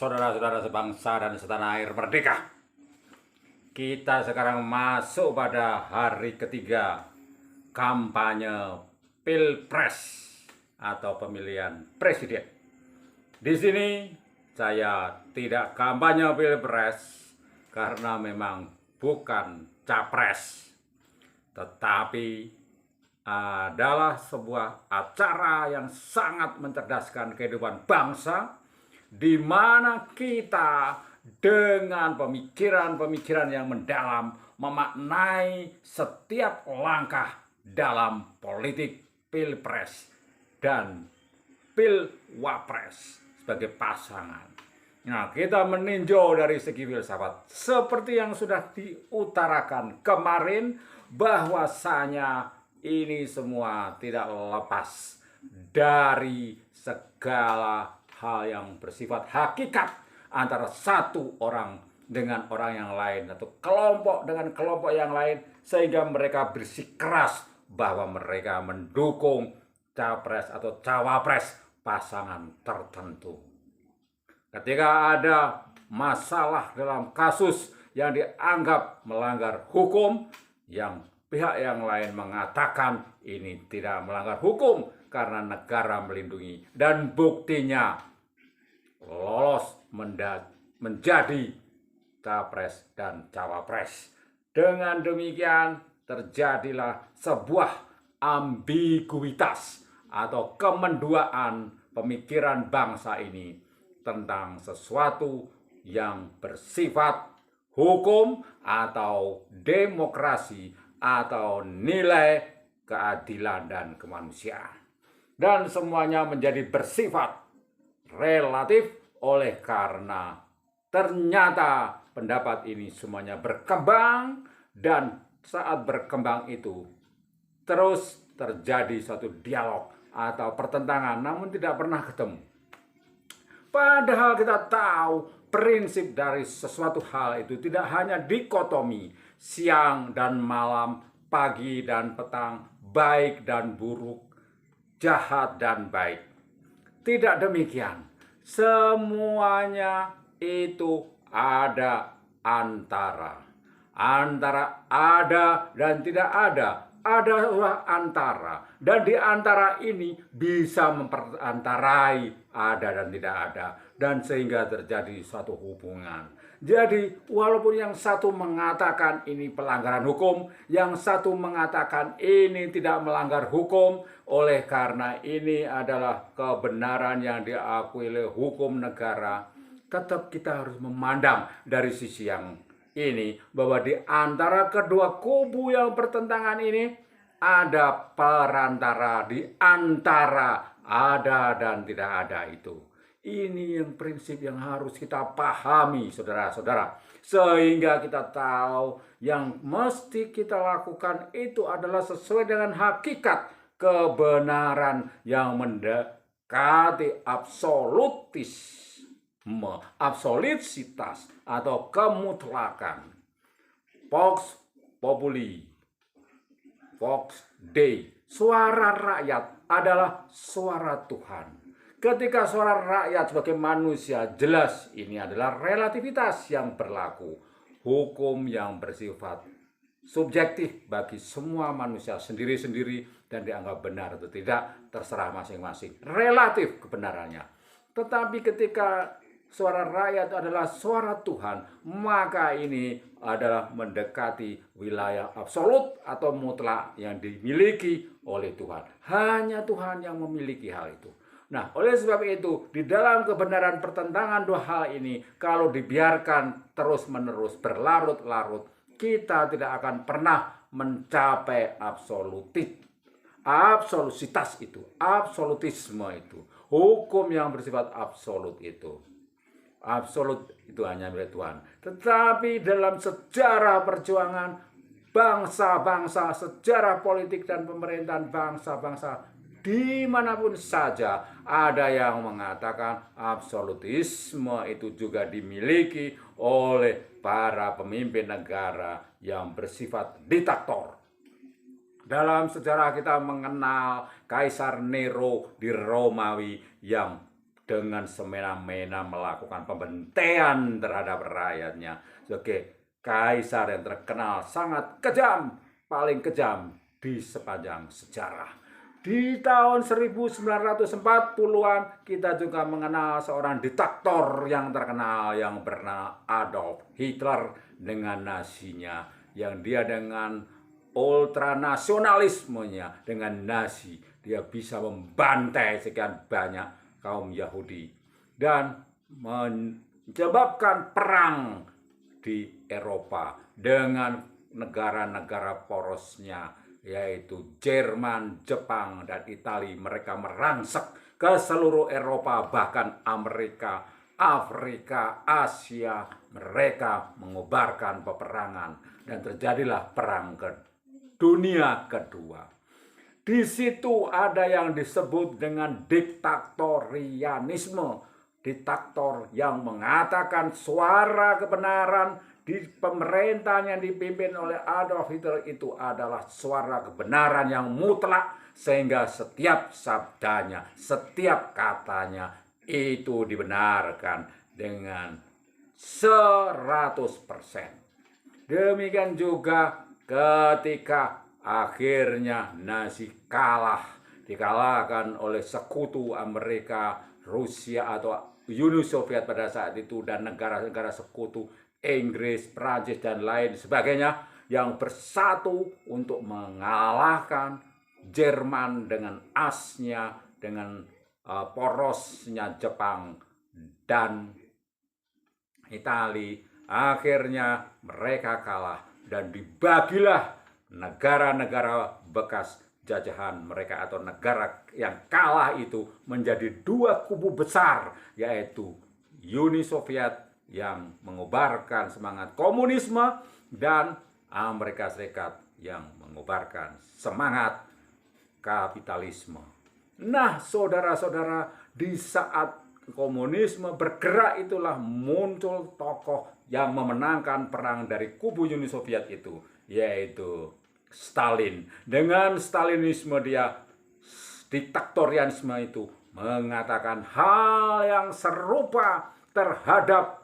saudara-saudara sebangsa dan setanah air merdeka. Kita sekarang masuk pada hari ketiga kampanye Pilpres atau pemilihan presiden. Di sini saya tidak kampanye Pilpres karena memang bukan capres, tetapi adalah sebuah acara yang sangat mencerdaskan kehidupan bangsa, di mana kita dengan pemikiran-pemikiran yang mendalam memaknai setiap langkah dalam politik Pilpres dan Pilwapres sebagai pasangan. Nah, kita meninjau dari segi filsafat seperti yang sudah diutarakan kemarin, bahwasanya ini semua tidak lepas dari segala hal yang bersifat hakikat antara satu orang dengan orang yang lain atau kelompok dengan kelompok yang lain, sehingga mereka bersikeras bahwa mereka mendukung capres atau cawapres pasangan tertentu. Ketika ada masalah dalam kasus yang dianggap melanggar hukum, yang pihak yang lain mengatakan ini tidak melanggar hukum karena negara melindungi, dan buktinya lolos menjadi capres dan cawapres. Dengan demikian terjadilah sebuah ambiguitas atau kemenduaan pemikiran bangsa ini tentang sesuatu yang bersifat hukum atau demokrasi atau nilai keadilan dan kemanusiaan. Dan semuanya menjadi bersifat relatif oleh karena ternyata pendapat ini semuanya berkembang, dan saat berkembang itu terus terjadi suatu dialog atau pertentangan, namun tidak pernah ketemu. Padahal kita tahu prinsip dari sesuatu hal itu tidak hanya dikotomi siang dan malam, pagi dan petang, baik dan buruk, jahat dan baik. Tidak demikian. Semuanya itu ada antara ada dan tidak ada. Adalah antara, dan di antara ini bisa memperantarai ada dan tidak ada, dan sehingga terjadi suatu hubungan. Jadi walaupun yang satu mengatakan ini pelanggaran hukum, yang satu mengatakan ini tidak melanggar hukum, oleh karena ini adalah kebenaran yang diakui oleh hukum negara, tetap kita harus memandang dari sisi yang ini, bahwa di antara kedua kubu yang bertentangan ini ada perantara, di antara ada dan tidak ada itu. Ini yang prinsip yang harus kita pahami, saudara-saudara, sehingga kita tahu yang mesti kita lakukan itu adalah sesuai dengan hakikat kebenaran yang mendekati absolutitas atau kemutlakan. Vox populi, vox Dei. Suara rakyat adalah suara Tuhan. Ketika suara rakyat sebagai manusia, jelas ini adalah relativitas yang berlaku. Hukum yang bersifat subjektif bagi semua manusia sendiri-sendiri, dan dianggap benar atau tidak terserah masing-masing. Relatif kebenarannya. Tetapi ketika suara rakyat adalah suara Tuhan, maka ini adalah mendekati wilayah absolut atau mutlak yang dimiliki oleh Tuhan. Hanya Tuhan yang memiliki hal itu. Nah, oleh sebab itu, di dalam kebenaran pertentangan dua hal ini, kalau dibiarkan terus-menerus berlarut-larut, kita tidak akan pernah mencapai absolutitas itu, absolutisme itu, hukum yang bersifat absolut itu. Absolut itu hanya milik Tuhan. Tetapi dalam sejarah perjuangan bangsa-bangsa, sejarah politik dan pemerintahan bangsa-bangsa dimanapun saja, ada yang mengatakan absolutisme itu juga dimiliki oleh para pemimpin negara yang bersifat diktator. Dalam sejarah kita mengenal Kaisar Nero di Romawi yang dengan semena-mena melakukan pembantaian terhadap rakyatnya sebagai kaisar yang terkenal sangat kejam, paling kejam di sepanjang sejarah. Di tahun 1940-an kita juga mengenal seorang diktator yang terkenal yang bernama Adolf Hitler dengan Nazinya, yang dia dengan ultranasionalismenya, dengan Nazi dia bisa membantai sekian banyak kaum Yahudi dan menyebabkan perang di Eropa dengan negara-negara porosnya, yaitu Jerman, Jepang, dan Italia. Mereka merangsek ke seluruh Eropa, bahkan Amerika, Afrika, Asia. Mereka mengobarkan peperangan dan terjadilah perang dunia kedua. Di situ ada yang disebut dengan diktatorianisme. Diktator yang mengatakan suara kebenaran di pemerintahan yang dipimpin oleh Adolf Hitler itu adalah suara kebenaran yang mutlak, sehingga setiap sabdanya, setiap katanya itu dibenarkan dengan 100%. Demikian juga ketika akhirnya Nazi dikalahkan oleh sekutu Amerika, Rusia atau Uni Soviet pada saat itu, dan negara-negara sekutu Inggris, Prancis, dan lain sebagainya yang bersatu untuk mengalahkan Jerman dengan asnya, dengan porosnya Jepang dan Italia. Akhirnya mereka kalah dan dibagilah negara-negara bekas jajahan mereka atau negara yang kalah itu menjadi dua kubu besar, yaitu Uni Soviet yang mengobarkan semangat komunisme dan Amerika Serikat yang mengobarkan semangat kapitalisme. Nah, saudara-saudara, di saat komunisme bergerak itulah muncul tokoh yang memenangkan perang dari kubu Uni Soviet itu, yaitu Stalin. Dengan Stalinisme dia, diktatorianisme itu mengatakan hal yang serupa terhadap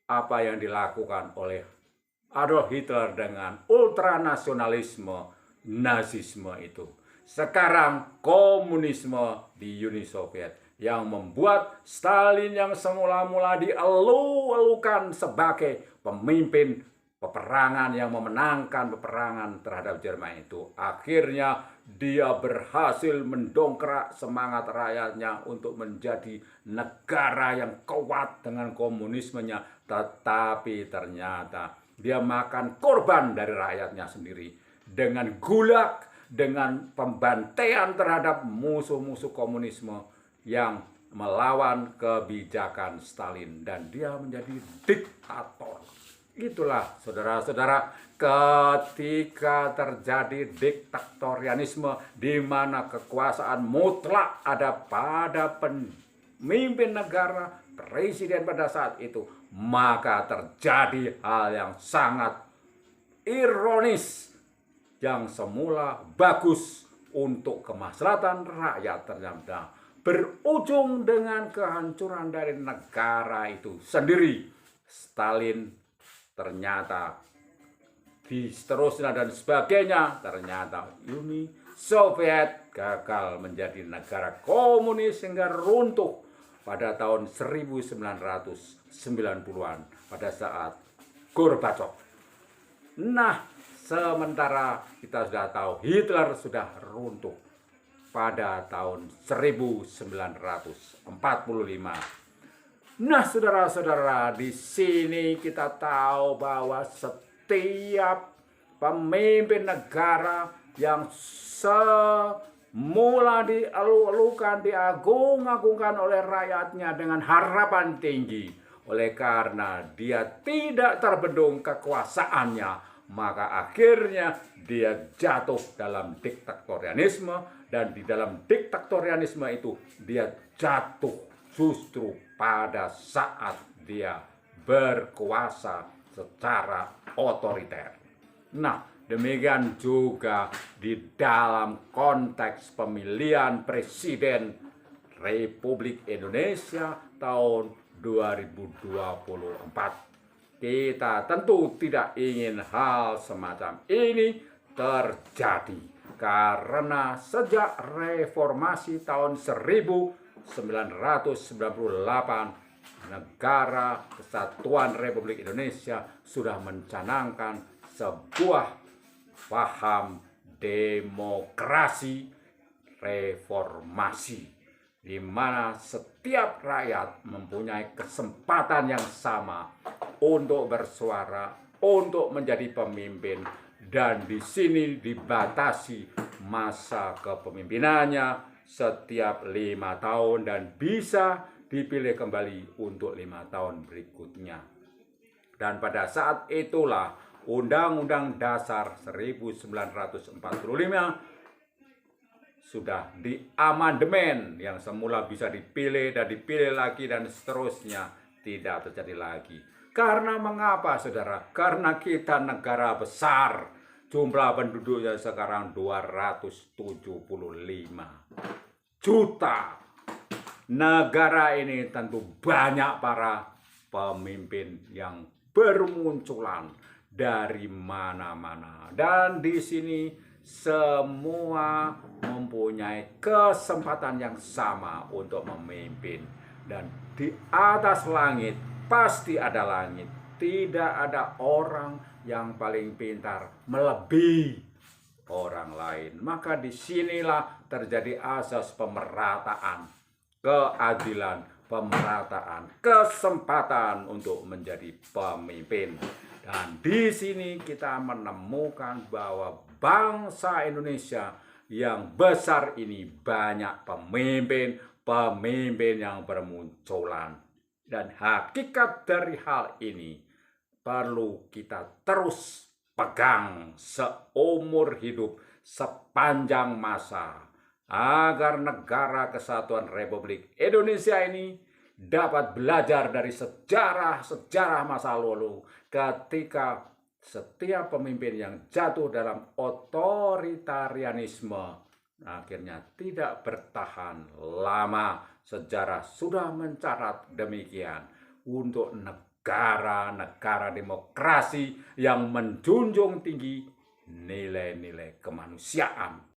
apa yang dilakukan oleh Adolf Hitler dengan ultranasionalisme Nazisme itu. Sekarang komunisme di Uni Soviet yang membuat Stalin yang semula-mula dielu-elukan sebagai pemimpin peperangan yang memenangkan peperangan terhadap Jerman itu, akhirnya dia berhasil mendongkrak semangat rakyatnya untuk menjadi negara yang kuat dengan komunismenya. Tetapi ternyata dia makan korban dari rakyatnya sendiri dengan gulag, dengan pembantaian terhadap musuh-musuh komunisme yang melawan kebijakan Stalin, dan dia menjadi diktator. Itulah saudara-saudara, ketika terjadi diktatorianisme di mana kekuasaan mutlak ada pada pemimpin negara, presiden pada saat itu, maka terjadi hal yang sangat ironis. Yang semula bagus untuk kemaslahatan rakyat ternyata berujung dengan kehancuran dari negara itu sendiri. Stalin ternyata seterusnya dan sebagainya, ternyata Uni Soviet gagal menjadi negara komunis hingga runtuh pada tahun 1990-an pada saat Gorbachev. Nah, sementara kita sudah tahu Hitler sudah runtuh pada tahun 1945. Nah, saudara-saudara, di sini kita tahu bahwa setiap pemimpin negara yang semula dielu-elukan, diagung-agungkan oleh rakyatnya dengan harapan tinggi, oleh karena dia tidak terbendung kekuasaannya, maka akhirnya dia jatuh dalam diktatorianisme, dan di dalam diktatorianisme itu dia jatuh justru pada saat dia berkuasa secara otoriter. Nah, demikian juga di dalam konteks pemilihan presiden Republik Indonesia tahun 2024. Kita tentu tidak ingin hal semacam ini terjadi, karena sejak reformasi tahun 1998 Negara Kesatuan Republik Indonesia sudah mencanangkan sebuah paham demokrasi reformasi, di mana setiap rakyat mempunyai kesempatan yang sama untuk bersuara, untuk menjadi pemimpin, dan di sini dibatasi masa kepemimpinannya setiap 5 tahun dan bisa dipilih kembali untuk 5 tahun berikutnya. Dan pada saat itulah Undang-Undang Dasar 1945 sudah diamandemen, yang semula bisa dipilih dan dipilih lagi dan seterusnya tidak terjadi lagi. Karena mengapa, saudara? Karena kita negara besar, jumlah penduduknya sekarang 275 juta. Negara ini tentu banyak para pemimpin yang bermunculan dari mana-mana, dan di sini semua mempunyai kesempatan yang sama untuk memimpin. Dan di atas langit pasti ada langit, tidak ada orang yang paling pintar melebihi orang lain. Maka disinilah terjadi asas pemerataan, keadilan, pemerataan, kesempatan untuk menjadi pemimpin. Dan di sini kita menemukan bahwa bangsa Indonesia yang besar ini banyak pemimpin yang bermunculan. Dan hakikat dari hal ini perlu kita terus pegang seumur hidup, sepanjang masa, agar Negara Kesatuan Republik Indonesia ini dapat belajar dari sejarah masa lalu, ketika setiap pemimpin yang jatuh dalam otoritarianisme akhirnya tidak bertahan lama. Sejarah sudah mencatat demikian. Untuk negara-negara demokrasi yang menjunjung tinggi nilai-nilai kemanusiaan.